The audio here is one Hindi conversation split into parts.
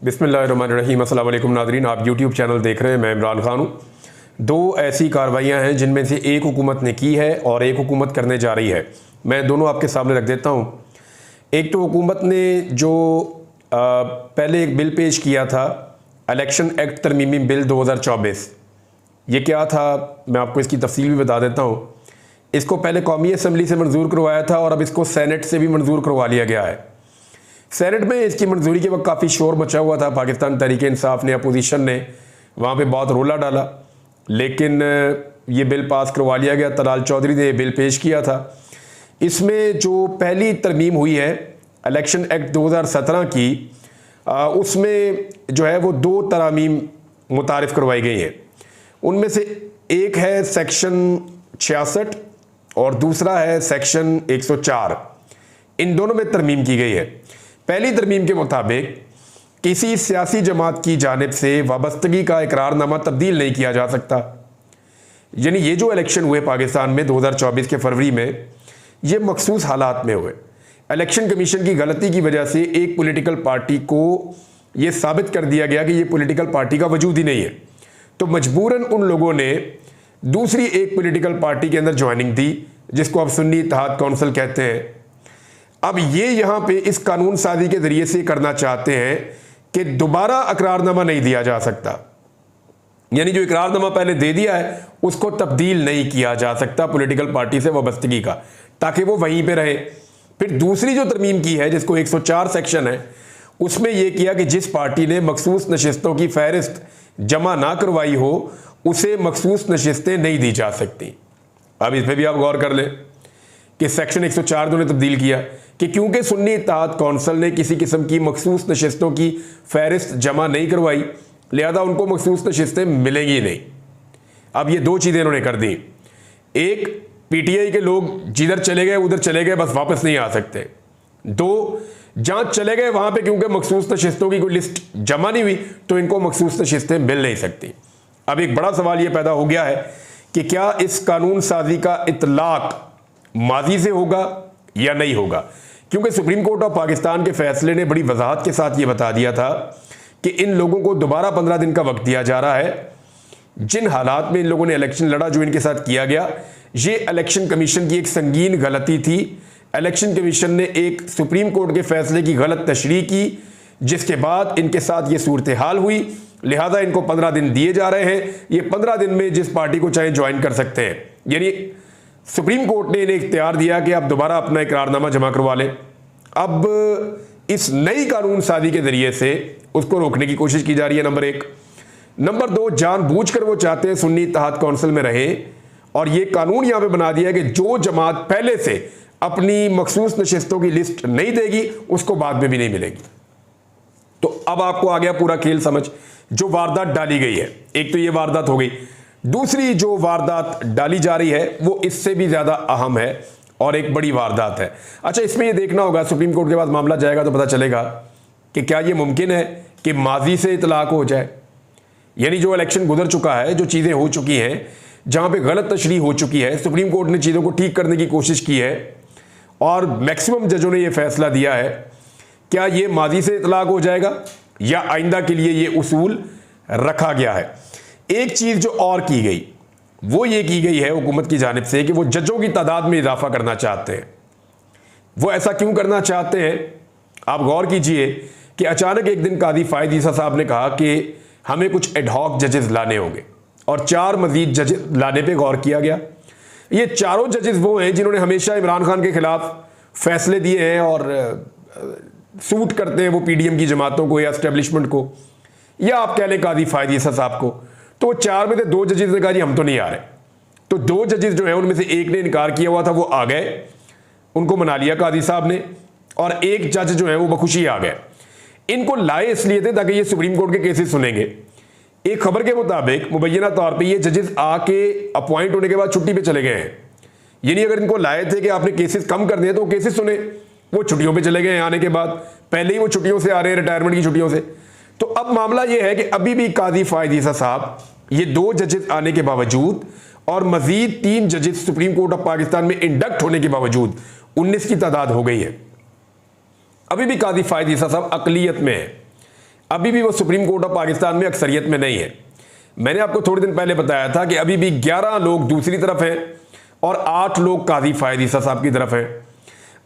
बिस्मिल्लाहिर्रहमानिर्रहीम। अस्सलाम वालेकुम नाज़रीन, आप यूट्यूब चैनल देख रहे हैं। मैं इमरान खान हूँ। दो ऐसी कार्रवाइयाँ हैं जिनमें से एक हुकूमत ने की है और एक हुकूमत करने जा रही है। मैं दोनों आपके सामने रख देता हूँ। एक तो हुकूमत ने जो पहले एक बिल पेश किया था, इलेक्शन एक्ट तरमीमी बिल 2024। ये क्या था, मैं आपको इसकी तफसील भी बता देता हूँ। इसको पहले कौमी असम्बली से मंजूर करवाया था और अब इसको सेनेट से भी मंजूर करवा लिया गया है। सेनेट में इसकी मंजूरी के वक्त काफ़ी शोर मचा हुआ था। पाकिस्तान तहरीक इंसाफ ने, अपोजिशन ने वहाँ पे बहुत रोला डाला, लेकिन ये बिल पास करवा लिया गया। तलाल चौधरी ने बिल पेश किया था। इसमें जो पहली तरमीम हुई है इलेक्शन एक्ट 2017 की, उसमें जो है वो दो तरामीम मुतारिफ करवाई गई हैं। उनमें से एक है सेक्शन 66 और दूसरा है सेक्शन 104। इन दोनों में तरमीम की गई है। पहली तरमीम के मुताबिक किसी सियासी जमात की जानिब से वाबस्तगी का इकरारनामा तब्दील नहीं किया जा सकता। यानी ये जो इलेक्शन हुए पाकिस्तान में 2024 के फरवरी में, ये मखसूस हालात में हुए। इलेक्शन कमीशन की गलती की वजह से एक पॉलिटिकल पार्टी को ये साबित कर दिया गया कि ये पॉलिटिकल पार्टी का वजूद ही नहीं है, तो मजबूरन उन लोगों ने दूसरी एक पॉलिटिकल पार्टी के अंदर ज्वाइनिंग दी, जिसको अब सुन्नी इत्तेहाद कौंसिल कहते हैं। अब ये यहाँ पे इस कानून साजी के जरिए से करना चाहते हैं कि दोबारा इकरारनामा नहीं दिया जा सकता। यानी जो इकरारनामा पहले दे दिया है उसको तब्दील नहीं किया जा सकता पॉलिटिकल पार्टी से वाबस्तगी का, ताकि वो वहीं पे रहे। फिर दूसरी जो तरमीम की है, जिसको 104 सेक्शन है, उसमें यह किया कि जिस पार्टी ने मखसूस नशिस्तों की फहरिस्त जमा ना करवाई हो उसे मखसूस नशिस्तें नहीं दी जा सकती। अब इस पर भी आप गौर कर लें कि सेक्शन 104 ने तब्दील किया कि क्योंकि सुन्नी इत्तेहाद कौंसिल ने किसी किस्म की मखसूस नशिस्तों की फहरिस्त जमा नहीं करवाई, लिहाजा उनको मखसूस नशिस्तें मिलेंगी नहीं। अब ये दो चीज़ें इन्होंने कर दी। एक, पीटीआई के लोग जिधर चले गए उधर चले गए, बस वापस नहीं आ सकते। दो, जहाँ चले गए वहाँ पे क्योंकि मखसूस नशिस्तों की कोई लिस्ट जमा नहीं हुई तो इनको मखसूस नशिस्तें मिल नहीं सकती। अब एक बड़ा सवाल ये पैदा हो गया है कि क्या इस कानून साजी का इतलाक माजी से होगा या नहीं होगा, क्योंकि सुप्रीम कोर्ट ऑफ पाकिस्तान के फैसले ने बड़ी वजाहत के साथ ये बता दिया था कि इन लोगों को दोबारा 15 दिन का वक्त दिया जा रहा है। जिन हालात में इन लोगों ने इलेक्शन लड़ा, जो इनके साथ किया गया, ये इलेक्शन कमीशन की एक संगीन गलती थी। इलेक्शन कमीशन ने एक सुप्रीम कोर्ट के फैसले की गलत तशरीह की, जिसके बाद इनके साथ ये सूरत हाल हुई। लिहाजा इनको 15 दिन दिए जा रहे हैं। ये 15 दिन में जिस पार्टी को चाहे ज्वाइन कर सकते हैं। यानी सुप्रीम कोर्ट ने इन्हें इख्तियार दिया कि आप दोबारा अपना इकरारनामा जमा करवा लें। अब इस नई कानून साजी के जरिए से उसको रोकने की कोशिश की जा रही है, नंबर एक। नंबर दो, जानबूझकर वो चाहते हैं सुन्नी इत्तेहाद कौंसिल में रहे और ये कानून यहां पे बना दिया है कि जो जमात पहले से अपनी मखसूस नशिस्तों की लिस्ट नहीं देगी उसको बाद में भी नहीं मिलेगी। तो अब आपको आ गया पूरा खेल समझ। जो वारदात डाली गई है, एक तो ये वारदात हो गई, दूसरी जो वारदात डाली जा रही है वो इससे भी ज्यादा अहम है और एक बड़ी वारदात है। अच्छा, इसमें ये देखना होगा, सुप्रीम कोर्ट के पास मामला जाएगा तो पता चलेगा कि क्या ये मुमकिन है कि माजी से इतलाक हो जाए। यानी जो इलेक्शन गुजर चुका है, जो चीज़ें हो चुकी हैं, जहाँ पे गलत तशरीह हो चुकी है, सुप्रीम कोर्ट ने चीज़ों को ठीक करने की कोशिश की है और मैक्सिमम जजों ने यह फैसला दिया है, क्या ये माजी से इतलाक हो जाएगा या आइंदा के लिए ये उसूल रखा गया है। एक चीज़ जो और की गई वो ये की गई है हुकूमत की जानिब से कि वो जजों की तादाद में इजाफा करना चाहते हैं। वो ऐसा क्यों करना चाहते हैं, आप गौर कीजिए कि अचानक एक दिन कादी फायद ईसा साहब ने कहा कि हमें कुछ एडहॉक जजेस लाने होंगे और 4 मजीद जजेस लाने पे गौर किया गया। ये चारों जजेस वो हैं जिन्होंने हमेशा इमरान खान के खिलाफ फैसले दिए हैं और सूट करते हैं वो पीडीएम की जमातों को या एस्टेब्लिशमेंट को, या आप कह लें कादी फायद ईसा साहब को। तो 4 में से 2 जजेस ने कहा जी हम तो नहीं आ रहे। तो 2 जजेस जो है उनमें से एक ने इनकार किया हुआ था, वो आ गए, उनको मना लिया कादी साहब ने, और एक जज जो है वो बखुशी आ गए। इनको लाए इसलिए थे ताकि ये सुप्रीम कोर्ट के केसेस सुनेंगे। एक खबर के मुताबिक मुबैना तौर पे ये जजेस आके अपॉइंट होने के बाद छुट्टी पे चले गए हैं। यानी अगर इनको लाए थे कि आपने केसेस कम कर दिए तो केसेस सुने, वो छुट्टियों पे चले गए हैं। आने के बाद पहले ही वो छुट्टियों से आ रहे हैं, रिटायरमेंट की छुट्टियों से। तो अब मामला ये है कि अभी भी कादी फायद ईसा साहब, ये 2 जजेस आने के बावजूद और मजीद 3 जजेस सुप्रीम कोर्ट ऑफ पाकिस्तान में इंडक्ट होने के बावजूद 19 की तादाद हो गई है। अभी भी कादी फायद ईसा साहब अकलियत में है। अभी भी वो सुप्रीम कोर्ट ऑफ पाकिस्तान में अक्सरियत में नहीं है। मैंने आपको थोड़े दिन पहले बताया था कि अभी भी 11 लोग दूसरी तरफ हैं और 8 लोग काजी फायद ईसा साहब की तरफ हैं।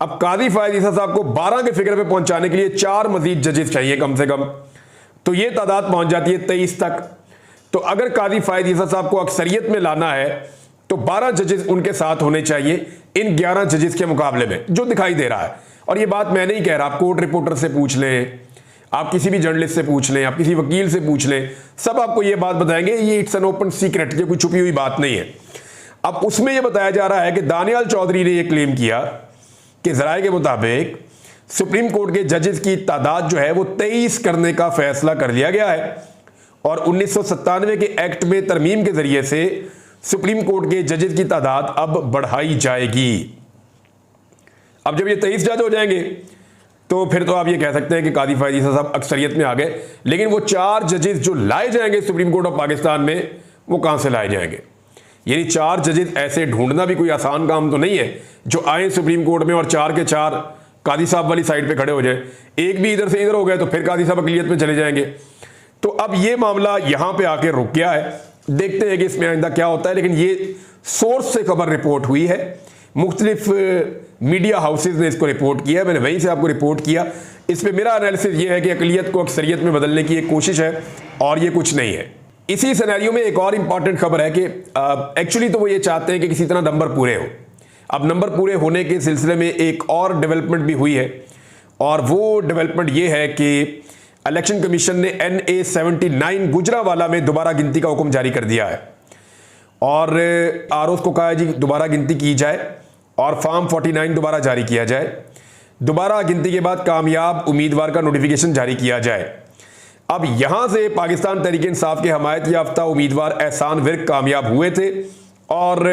अब काजी फायद ईसा साहब को 12 के फिगर पे पहुंचाने के लिए 4 मजीद जजेस चाहिए कम से कम, तो ये तादाद पहुंच जाती है 23 तक। तो अगर काजी फायद ईसा साहब को अक्सरियत में लाना है तो 12 जजेस उनके साथ होने चाहिए इन 11 जजेस के मुकाबले में, जो दिखाई दे रहा है। और ये बात मैं नहीं कह रहा, आप कोर्ट रिपोर्टर से पूछ लें, आप किसी भी जर्नलिस्ट से पूछ लें, आप किसी वकील से पूछ लें, सब आपको ये बात बताएंगे। ये इट्स एन ओपन सीक्रेट, ये कोई छुपी हुई बात नहीं है। अब उसमें यह बताया जा रहा है कि दानियाल चौधरी ने यह क्लेम किया कि ज़राए के मुताबिक सुप्रीम कोर्ट के जजेस की तादाद जो है वो 23 करने का फैसला कर लिया गया है और 1997 के एक्ट में तरमीम के जरिए से सुप्रीम कोर्ट के जजेस की तादाद अब बढ़ाई जाएगी। अब जब ये 23 जज हो जाएंगे तो फिर तो आप ये कह सकते हैं कि काजी फायद ईसा साहब अक्सरियत में आ गए। लेकिन वो 4 जजेस जो लाए जाएंगे सुप्रीम कोर्ट ऑफ पाकिस्तान में, वो कहां से लाए जाएंगे? यानी 4 जजेस ऐसे ढूंढना भी कोई आसान काम तो नहीं है जो आए सुप्रीम कोर्ट में और 4 के 4 काजी साहब वाली साइड पे खड़े हो जाए। एक भी इधर से इधर हो गए तो फिर काजी साहब अकलियत में चले जाएंगे। तो अब ये मामला यहां पे आके रुक गया है, देखते हैं कि इसमें आइंदा क्या होता है। लेकिन ये सोर्स से खबर रिपोर्ट हुई है, मुख्तलिफ मीडिया हाउसेज ने इसको रिपोर्ट किया, मैंने वहीं से आपको रिपोर्ट किया। इस पर मेरा एनालिसिस ये है कि अकलियत को अक्सरियत में बदलने की एक कोशिश है और ये कुछ नहीं है। इसी सिनेरियो में एक और इंपॉर्टेंट खबर है कि एक्चुअली तो वो ये चाहते हैं कि किसी तरह नंबर पूरे हो। अब नंबर पूरे होने के सिलसिले में एक और डेवलपमेंट भी हुई है और वो डेवलपमेंट ये है कि इलेक्शन कमीशन ने NA 79 गुजरावाला में दोबारा गिनती का हुक्म जारी कर दिया है और ROs को कहा है जी दोबारा गिनती की जाए और फॉर्म 49 दोबारा जारी किया जाए। दोबारा गिनती के बाद कामयाब उम्मीदवार का नोटिफिकेशन जारी किया जाए। अब यहां से पाकिस्तान तहरीक इंसाफ के हमायत याफ्ता उम्मीदवार एहसान विर्क कामयाब हुए थे और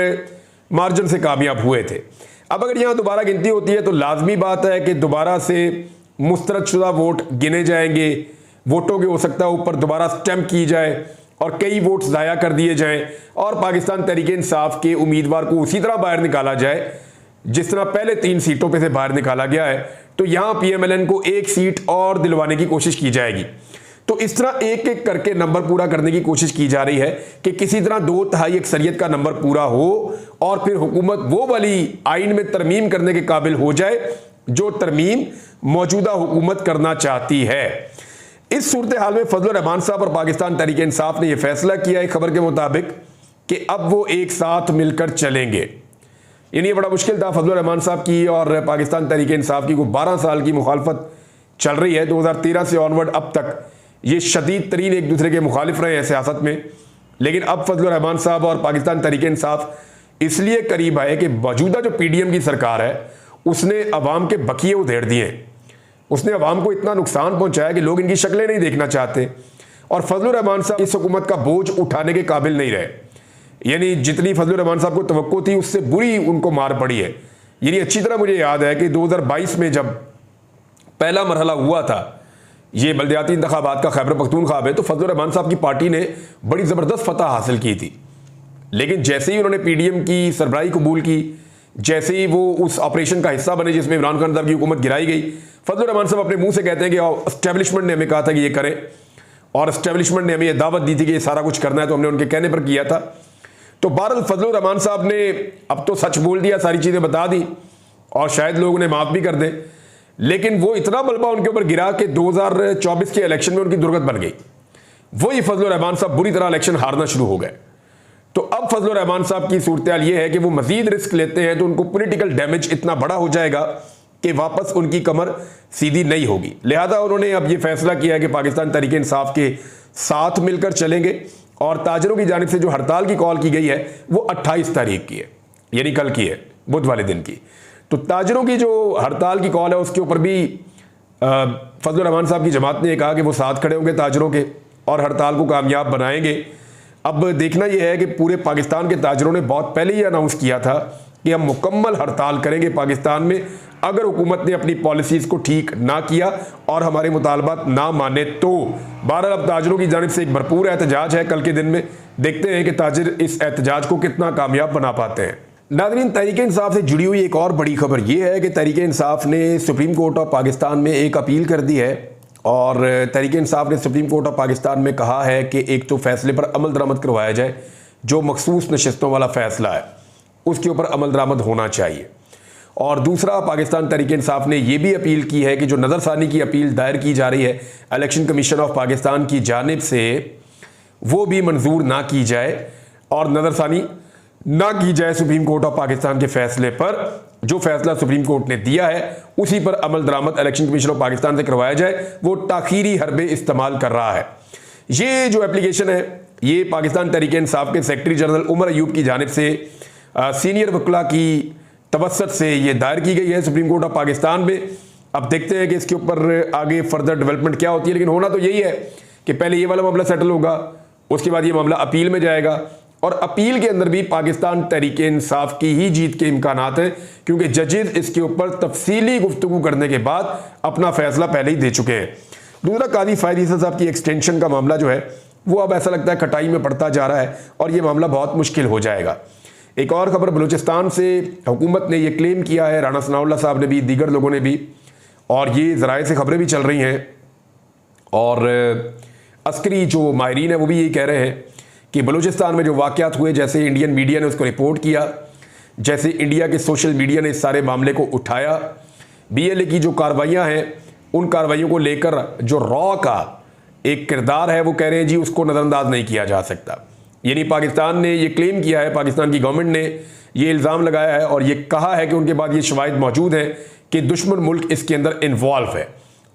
मार्जिन से कामयाब हुए थे। अब अगर यहां दोबारा गिनती होती है तो लाजमी बात है कि दोबारा से मुस्तरदशुदा वोट गिने जाएंगे, वोटों के हो सकता है ऊपर दोबारा स्टैम्प की जाए और कई वोट ज़ाया कर दिए जाएं और पाकिस्तान तहरीक इंसाफ के उम्मीदवार को उसी तरह बाहर निकाला जाए जिस तरह पहले 3 सीटों पे से बाहर निकाला गया है। तो यहां PMLN को 1 सीट और दिलवाने की कोशिश की जाएगी। तो इस तरह एक एक करके नंबर पूरा करने की कोशिश की जा रही है कि किसी तरह 2/3 अक्सरियत का नंबर पूरा हो और फिर हुकूमत वो वाली आइन में तरमीम करने के काबिल हो जाए जो तरमीम मौजूदा हुकूमत करना चाहती है। इस सूरत हाल में फजलुर रहमान साहब और पाकिस्तान तहरीक इंसाफ ने यह फैसला किया है खबर के मुताबिक कि अब वो एक साथ मिलकर चलेंगे। यानी बड़ा मुश्किल था फजलुर रहमान साहब की और पाकिस्तान तहरीक इंसाफ की को 12 साल की मुखालफत चल रही है। 2013 से ऑनवर्ड अब तक ये शदीद तरीन एक दूसरे के मुखालिफ रहे हैं सियासत में। लेकिन अब फजलुर रहमान साहब और पाकिस्तान तहरीक इंसाफ इसलिए करीब आए कि मौजूदा जो PDM की सरकार है उसने अवाम के बकिए उधेड़ दिए, उसने अवाम को इतना नुकसान पहुंचाया कि लोग इनकी शक्लें नहीं देखना चाहते और फजलुर रहमान साहब इस हुकूमत का बोझ उठाने के काबिल नहीं रहे। यानी जितनी फजलुर रहमान साहब को तवक्को थी उससे बुरी उनको मार पड़ी है। यानी अच्छी तरह मुझे याद है कि 2022 में जब पहला मरहला हुआ था ये बल्दियाती इंतखाबात का खैबर पख्तूनख्वा में, तो फजलुर रहमान साहब की पार्टी ने बड़ी ज़बरदस्त फतह हासिल की थी। लेकिन जैसे ही उन्होंने PDM की सरबराही कबूल की, जैसे ही वो उस ऑपरेशन का हिस्सा बने जिसमें इमरान खान साहब की हुकूमत गिराई गई, फजलुर रहमान साहब अपने मुंह से कहते हैं कि एस्टेब्लिशमेंट ने हमें कहा था कि ये करें और एस्टेब्लिशमेंट ने हमें ये दावत दी थी कि ये सारा कुछ करना है, तो हमने उनके कहने पर किया था। तो बहरहाल फजलुर रहमान साहब ने अब तो सच बोल दिया, सारी चीज़ें बता दी और शायद लोग उन्हें माफ़ भी कर दें। लेकिन वो इतना मलबा उनके ऊपर गिरा कि 2024 के इलेक्शन में उनकी दुर्गत बन गई। वही फजलुर रहमान साहब बुरी तरह इलेक्शन हारना शुरू हो गए। तो अब फजलुर रहमान साहब की सूरत हाल ये है कि वो मजीद रिस्क लेते हैं तो उनको पॉलिटिकल डैमेज इतना बड़ा हो जाएगा कि वापस उनकी कमर सीधी नहीं होगी। लिहाजा उन्होंने अब ये फैसला किया है कि पाकिस्तान तहरीक इंसाफ के साथ मिलकर चलेंगे और ताजरों की जानिब से जो हड़ताल की कॉल की गई है वो 28 तारीख की है, यानी कल की है, बुध वाले दिन की। तो ताजरों की जो हड़ताल की कॉल है उसके ऊपर भी फजलुर रहमान साहब की जमात ने कहा कि वो साथ खड़े होंगे ताजरों के और हड़ताल को कामयाब बनाएंगे। अब देखना यह है कि पूरे पाकिस्तान के ताजरों ने बहुत पहले ही अनाउंस किया था कि हम मुकम्मल हड़ताल करेंगे पाकिस्तान में अगर हुकूमत ने अपनी पॉलिसीज़ को ठीक ना किया और हमारे मुतालबात ना माने तो। बहरहाल अब ताजरों की जानिब से एक भरपूर एहतजाज है कल के दिन में, देखते हैं कि ताजिर इस एहतजाज को कितना कामयाब बना पाते हैं। नाज़रीन, तहरीक इंसाफ से जुड़ी हुई एक और बड़ी खबर यह है कि तहरीक इंसाफ ने सुप्रीम कोर्ट ऑफ पाकिस्तान में एक अपील कर दी है और तहरीक इंसाफ ने सुप्रीम कोर्ट ऑफ पाकिस्तान में कहा है कि एक तो फैसले पर अमल दरामद करवाया जाए, जो मखसूस नशिस्तों वाला फैसला है उसके ऊपर अमल दरामद होना चाहिए। और दूसरा, पाकिस्तान तहरीक इंसाफ ने यह भी अपील की है कि जो नज़रसानी की अपील दायर की जा रही है इलेक्शन कमीशन ऑफ पाकिस्तान की जानिब से, वो भी मंजूर ना की जाए और नज़रसानी ना की जाए सुप्रीम कोर्ट ऑफ पाकिस्तान के फैसले पर। जो फैसला सुप्रीम कोर्ट ने दिया है उसी पर अमल दरामद इलेक्शन कमीशन ऑफ पाकिस्तान से करवाया जाए। वो ताखीरी हरबे इस्तेमाल कर रहा है। ये जो एप्लीकेशन है ये पाकिस्तान तहरीक इंसाफ के सेक्रेटरी जनरल उमर अयूब की जानिब से सीनियर वकला की तवस्सुत से ये दायर की गई है सुप्रीम कोर्ट ऑफ पाकिस्तान में। अब देखते हैं कि इसके ऊपर आगे फर्दर डेवलपमेंट क्या होती है, लेकिन होना तो यही है कि पहले ये वाला मामला सेटल होगा, उसके बाद ये मामला अपील में जाएगा और अपील के अंदर भी पाकिस्तान तहरीक इंसाफ की ही जीत के इम्कानात हैं, क्योंकि जजेस इसके ऊपर तफसीली गुफ्तगू करने के बाद अपना फैसला पहले ही दे चुके हैं। दूसरा, काजी फायद ईसा साहब की एक्सटेंशन का मामला जो है वो अब ऐसा लगता है कटाई में पड़ता जा रहा है और ये मामला बहुत मुश्किल हो जाएगा। एक और खबर, बलूचिस्तान से हुकूमत ने यह क्लेम किया है, राना सनाउल्लाह साहब ने भी, दीगर लोगों ने भी, और ये ज़राए से खबरें भी चल रही हैं और अस्करी जो माहिरीन है वो भी यही कह रहे हैं कि बलूचिस्तान में जो वाक़यात हुए, जैसे इंडियन मीडिया ने उसको रिपोर्ट किया, जैसे इंडिया के सोशल मीडिया ने इस सारे मामले को उठाया, BLA की जो कार्रवाइयाँ हैं उन कार्रवाइयों को लेकर जो रॉ का एक किरदार है वो कह रहे हैं जी उसको नज़रअंदाज नहीं किया जा सकता। यानी पाकिस्तान ने ये क्लेम किया है, पाकिस्तान की गवर्नमेंट ने ये इल्ज़ाम लगाया है और ये कहा है कि उनके बाद ये शवाहिद मौजूद हैं कि दुश्मन मुल्क इसके अंदर इन्वॉल्व है।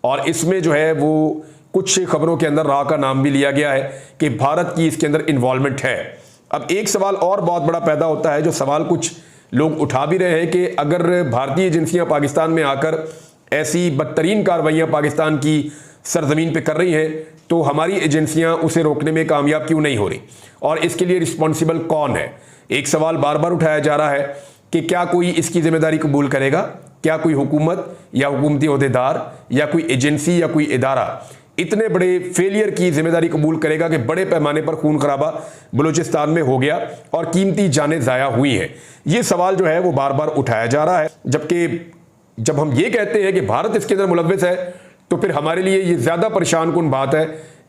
और इसमें जो है वो कुछ खबरों के अंदर रॉ का नाम भी लिया गया है कि भारत की इसके अंदर इन्वॉल्वमेंट है। अब एक सवाल और बहुत बड़ा पैदा होता है, जो सवाल कुछ लोग उठा भी रहे हैं कि अगर भारतीय एजेंसियां पाकिस्तान में आकर ऐसी बदतरीन कार्रवाइयां पाकिस्तान की सरजमीन पे कर रही हैं तो हमारी एजेंसियां उसे रोकने में कामयाब क्यों नहीं हो रही और इसके लिए रिस्पॉन्सिबल कौन है। एक सवाल बार बार उठाया जा रहा है कि क्या कोई इसकी जिम्मेदारी कबूल करेगा, क्या कोई हुकूमत या हुकूमती ओहदेदार या कोई एजेंसी या कोई इदारा इतने बड़े फेलियर की जिम्मेदारी कबूल करेगा कि बड़े पैमाने पर खून खराबा बलूचिस्तान में हो गया और कीमती जानें ज़ाया हुई हैं। ये सवाल जो है वो बार बार उठाया जा रहा है, जबकि जब हम ये कहते हैं कि भारत इसके अंदर मुलव्विस है तो फिर हमारे लिए ये ज़्यादा परेशान कुन बात है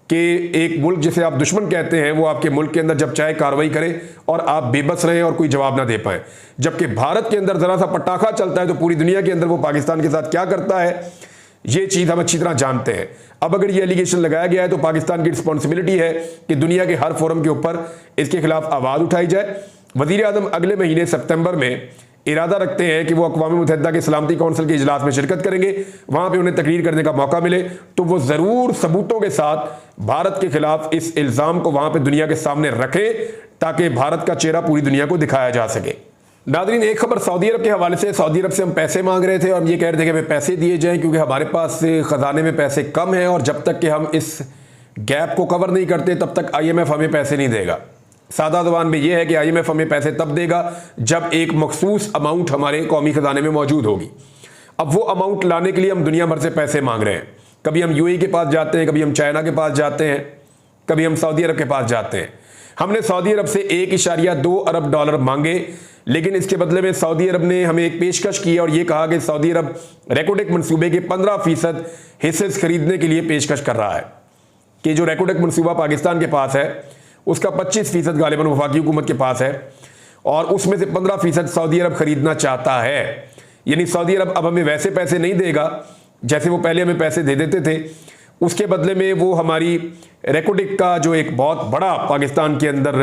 कि एक मुल्क जिसे आप दुश्मन कहते हैं वो आपके मुल्क के अंदर जब चाहे कार्रवाई करे और आप बेबस रहें और कोई जवाब ना दे पाए, जबकि भारत के अंदर ज़रा सा पटाखा चलता है तो पूरी दुनिया के अंदर वो पाकिस्तान के साथ क्या करता है ये चीज़ हम अच्छी तरह जानते हैं। अब अगर ये एलिगेशन लगाया गया है तो पाकिस्तान की रिस्पॉन्सिबिलिटी है कि दुनिया के हर फोरम के ऊपर इसके खिलाफ आवाज़ उठाई जाए। वज़ीर आज़म अगले महीने सितंबर में इरादा रखते हैं कि वो अक़वाम मुत्तहिदा के सलामती कौंसिल के इजलास में शिरकत करेंगे, वहाँ पे उन्हें तकरीर करने का मौका मिले तो वो ज़रूर सबूतों के साथ भारत के खिलाफ इस इल्ज़ाम को वहाँ पे दुनिया के सामने रखें ताकि भारत का चेहरा पूरी दुनिया को दिखाया जा सके। नाज़रीन, एक खबर सऊदी अरब के हवाले से। सऊदी अरब से हम पैसे मांग रहे थे और हम ये कह रहे थे कि हमें पैसे दिए जाएँ क्योंकि हमारे पास ख़जाने में पैसे कम हैं और जब तक कि हम इस गैप को कवर नहीं करते तब तक IMF हमें पैसे नहीं देगा। सादा ज़बान में यह है कि IMF हमें पैसे तब देगा जब एक मखसूस अमाउंट हमारे कौमी खजाने में मौजूद होगी। अब वो अमाउंट लाने के लिए हम दुनिया भर से पैसे मांग रहे हैं। कभी हम UAE के पास जाते हैं, कभी हम चाइना के पास जाते हैं, कभी हम सऊदी अरब के पास जाते हैं। हमने सऊदी अरब से 1.2 अरब डॉलर मांगे, लेकिन इसके बदले में सऊदी अरब ने हमें एक पेशकश की और ये कहा कि सऊदी अरब रेकोडेक मनसूबे के 15% हिस्से खरीदने के लिए पेशकश कर रहा है कि जो रेकोडेक मनसूबा पाकिस्तान के पास है उसका 25% गालिबन वफाकी हुकूमत के पास है और उसमें से 15% सऊदी अरब खरीदना चाहता है। यानी सऊदी अरब अब हमें वैसे पैसे नहीं देगा जैसे वो पहले हमें पैसे दे देते थे, उसके बदले में वो हमारी रेकोडेक का जो एक बहुत बड़ा पाकिस्तान के अंदर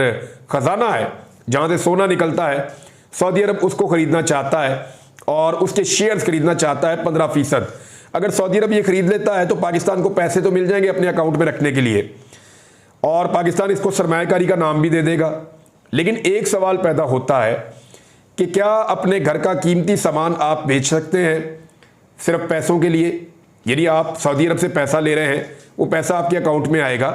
ख़जाना है जहाँ से सोना निकलता है, सऊदी अरब उसको ख़रीदना चाहता है और उसके शेयर्स खरीदना चाहता है 15%। अगर सऊदी अरब ये ख़रीद लेता है तो पाकिस्तान को पैसे तो मिल जाएंगे अपने अकाउंट में रखने के लिए और पाकिस्तान इसको सरमायाकारी का नाम भी दे देगा। लेकिन एक सवाल पैदा होता है कि क्या अपने घर का कीमती सामान आप बेच सकते हैं सिर्फ पैसों के लिए? यदि आप सऊदी अरब से पैसा ले रहे हैं, वो पैसा आपके अकाउंट में आएगा,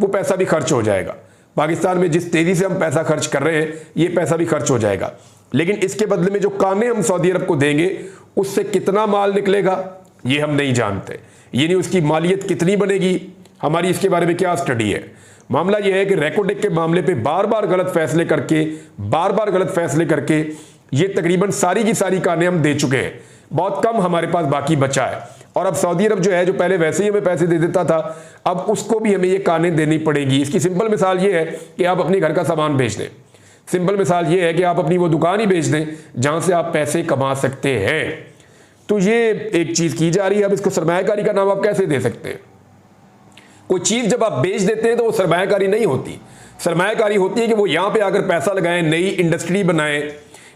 वो पैसा भी खर्च हो जाएगा। पाकिस्तान में जिस तेज़ी से हम पैसा खर्च कर रहे हैं ये पैसा भी खर्च हो जाएगा, लेकिन इसके बदले में जो काने हम सऊदी अरब को देंगे उससे कितना माल निकलेगा ये हम नहीं जानते। यानी उसकी मालियत कितनी बनेगी, हमारी इसके बारे में क्या स्टडी है। मामला यह है कि रेकोडेक के मामले पे बार बार गलत फैसले करके ये तकरीबन सारी की सारी कानें हम दे चुके हैं, बहुत कम हमारे पास बाकी बचा है और अब सऊदी अरब जो है, जो पहले वैसे ही हमें पैसे दे देता था, अब उसको भी हमें ये कानें देनी पड़ेगी। इसकी सिंपल मिसाल ये है कि आप अपने घर का सामान बेच दें। सिंपल मिसाल ये है कि आप अपनी वो दुकान ही बेच दें जहां से आप पैसे कमा सकते हैं। तो ये एक चीज की जा रही है। अब इसको सरमायाकारी का नाम आप कैसे दे सकते हैं? कोई चीज जब आप बेच देते हैं तो वो सरमायाकारी नहीं होती। सरमायाकारी होती है कि वो यहां पे आकर पैसा लगाएं, नई इंडस्ट्री बनाएं,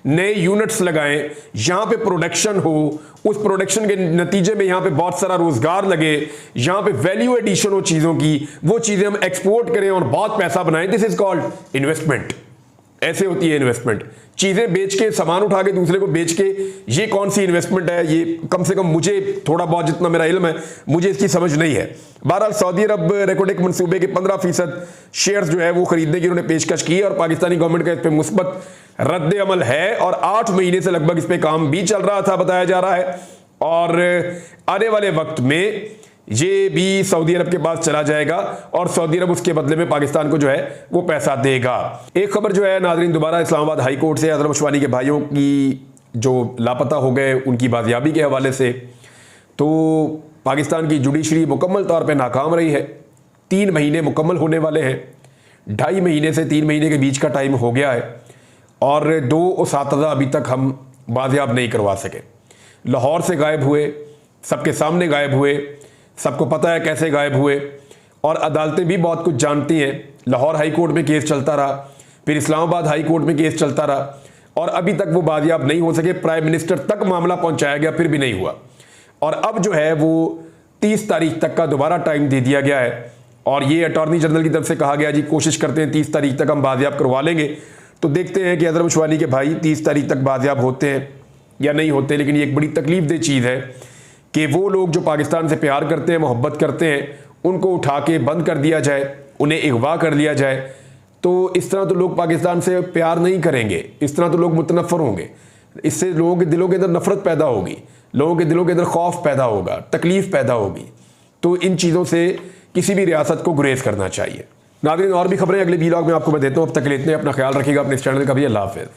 नए यूनिट्स लगाएं, यहां पे प्रोडक्शन हो, उस प्रोडक्शन के नतीजे में यहां पे बहुत सारा रोजगार लगे, यहां पे वैल्यू एडिशन हो चीजों की, वो चीजें हम एक्सपोर्ट करें और बहुत पैसा बनाएं। This is called investment. ऐसे होती है इन्वेस्टमेंट। चीजें बेच के, सामान उठा के दूसरे को बेच के, ये कौन सी इन्वेस्टमेंट है? ये कम से कम मुझे थोड़ा बहुत, जितना मेरा इल्म है, मुझे इसकी समझ नहीं है। बहरहाल सऊदी अरब रेकोडेक मंसूबे के 15% शेयर्स जो है वो खरीदने की उन्होंने पेशकश की और पाकिस्तानी गवर्नमेंट का इस पर मुस्बत रद्द अमल है और 8 महीने से लगभग इस पे काम भी चल रहा था, बताया जा रहा है। और आने वाले वक्त में ये भी सऊदी अरब के पास चला जाएगा और सऊदी अरब उसके बदले में पाकिस्तान को जो है वो पैसा देगा। एक खबर जो है नाजरीन, दोबारा इस्लामाबाद हाई कोर्ट से अजहर मशवानी के भाइयों की जो लापता हो गए उनकी बाजियाबी के हवाले से। तो पाकिस्तान की जुडिशरी मुकम्मल तौर पे नाकाम रही है। 3 महीने मुकम्मल होने वाले हैं। 2.5 महीने से 3 महीने के बीच का टाइम हो गया है और 2 असातिज़ा अभी तक हम बाजियाब नहीं करवा सके। लाहौर से गायब हुए, सबके सामने गायब हुए, सबको पता है कैसे गायब हुए और अदालतें भी बहुत कुछ जानती हैं। लाहौर हाई कोर्ट में केस चलता रहा, फिर इस्लामाबाद हाई कोर्ट में केस चलता रहा और अभी तक वो बाजियाब नहीं हो सके। प्राइम मिनिस्टर तक मामला पहुंचाया गया, फिर भी नहीं हुआ। और अब जो है वो 30 तारीख तक का दोबारा टाइम दे दिया गया है और ये अटॉर्नी जनरल की तरफ से कहा गया जी कोशिश करते हैं 30 तारीख तक हम बाजियाब करवा लेंगे। तो देखते हैं कि अजहर मशवानी के भाई 30 तारीख तक बाजियाब होते हैं या नहीं होते। लेकिन ये एक बड़ी तकलीफदेह चीज़ है कि वो लोग जो पाकिस्तान से प्यार करते हैं, मोहब्बत करते हैं, उनको उठा के बंद कर दिया जाए, उन्हें अगवा कर लिया जाए। तो इस तरह तो लोग पाकिस्तान से प्यार नहीं करेंगे, इस तरह तो लोग मुतनफ़र होंगे। इससे लोगों के दिलों के अंदर नफरत पैदा होगी, लोगों के दिलों के अंदर खौफ पैदा होगा, तकलीफ पैदा होगी। तो इन चीज़ों से किसी भी रियासत को गुरेज करना चाहिए। नाज़रीन, और भी खबरें अगले व्लॉग में आपको मैं देता हूँ। अब तक लेते हैं, अपना ख्याल रखिएगा, अपने इस चैनल का भी। अल्लाह हाफ़िज़।